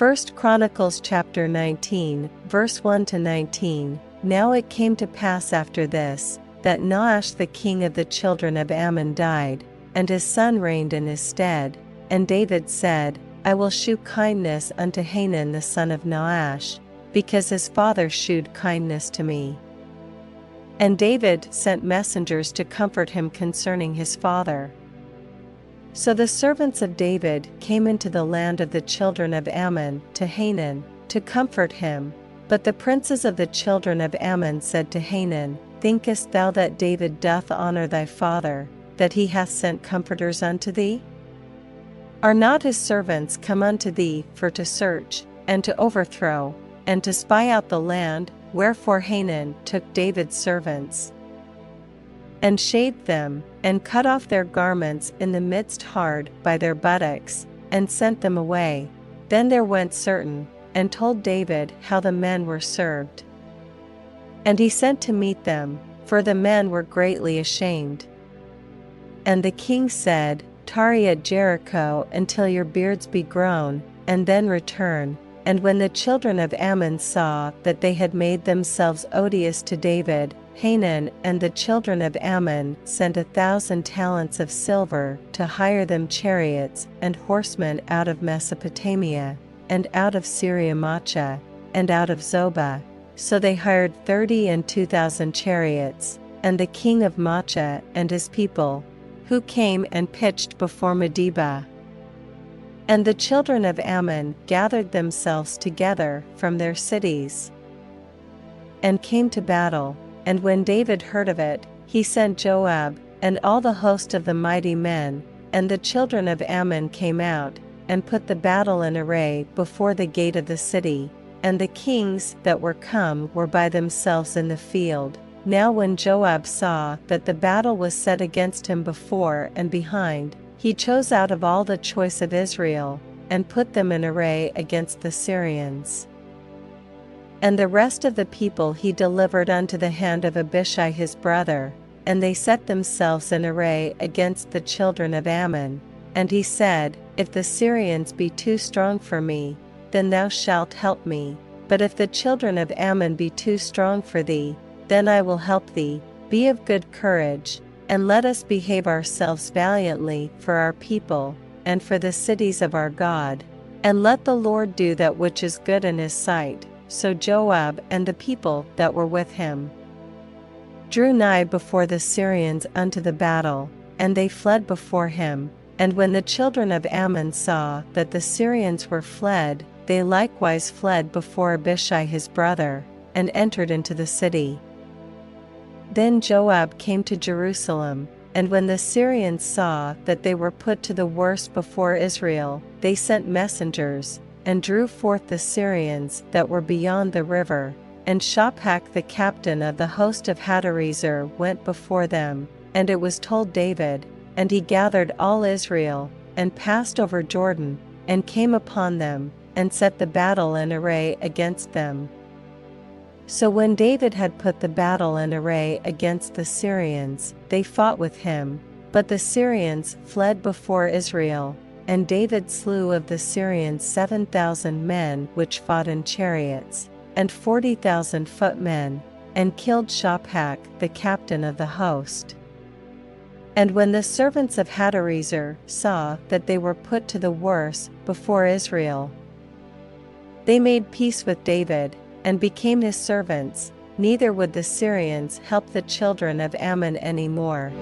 1 Chronicles chapter 19, verse 1-19. Now it came to pass after this, that Nahash the king of the children of Ammon died, and his son reigned in his stead. And David said, I will shew kindness unto Hanun the son of Nahash, because his father shewed kindness to me. And David sent messengers to comfort him concerning his father. So the servants of David came into the land of the children of Ammon to Hanun, to comfort him. But the princes of the children of Ammon said to Hanun, Thinkest thou that David doth honor thy father, that he hath sent comforters unto thee? Are not his servants come unto thee for to search, and to overthrow, and to spy out the land? Wherefore Hanun took David's servants, and shaved them, and cut off their garments in the midst hard by their buttocks, and sent them away. Then there went certain, and told David how the men were served. And he sent to meet them, for the men were greatly ashamed. And the king said, Tarry at Jericho until your beards be grown, and then return. And when the children of Ammon saw that they had made themselves odious to David, Hanun and the children of Ammon sent 1,000 talents of silver to hire them chariots and horsemen out of Mesopotamia, and out of Syria Macha, and out of Zobah. So they hired 32,000 chariots, and the king of Macha and his people, who came and pitched before Medeba. And the children of Ammon gathered themselves together from their cities, and came to battle. And when David heard of it, he sent Joab, and all the host of the mighty men. And the children of Ammon came out, and put the battle in array before the gate of the city. And the kings that were come were by themselves in the field. Now when Joab saw that the battle was set against him before and behind, he chose out of all the choice of Israel, and put them in array against the Syrians. And the rest of the people he delivered unto the hand of Abishai his brother, and they set themselves in array against the children of Ammon. And he said, If the Syrians be too strong for me, then thou shalt help me. But if the children of Ammon be too strong for thee, then I will help thee. Be of good courage, and let us behave ourselves valiantly for our people, and for the cities of our God. And let the Lord do that which is good in his sight. So Joab and the people that were with him drew nigh before the Syrians unto the battle, and they fled before him. And when the children of Ammon saw that the Syrians were fled, they likewise fled before Abishai his brother, and entered into the city. Then Joab came to Jerusalem, and when the Syrians saw that they were put to the worse before Israel, they sent messengers, and drew forth the Syrians that were beyond the river. And Shophak the captain of the host of Hadarezer went before them. And it was told David, and he gathered all Israel, and passed over Jordan, and came upon them, and set the battle in array against them. So when David had put the battle in array against the Syrians, they fought with him. But the Syrians fled before Israel, and David slew of the Syrians 7,000 men which fought in chariots, and 40,000 footmen, and killed Shophak the captain of the host. And when the servants of Hadarezer saw that they were put to the worse before Israel, they made peace with David, and became his servants. Neither would the Syrians help the children of Ammon any more.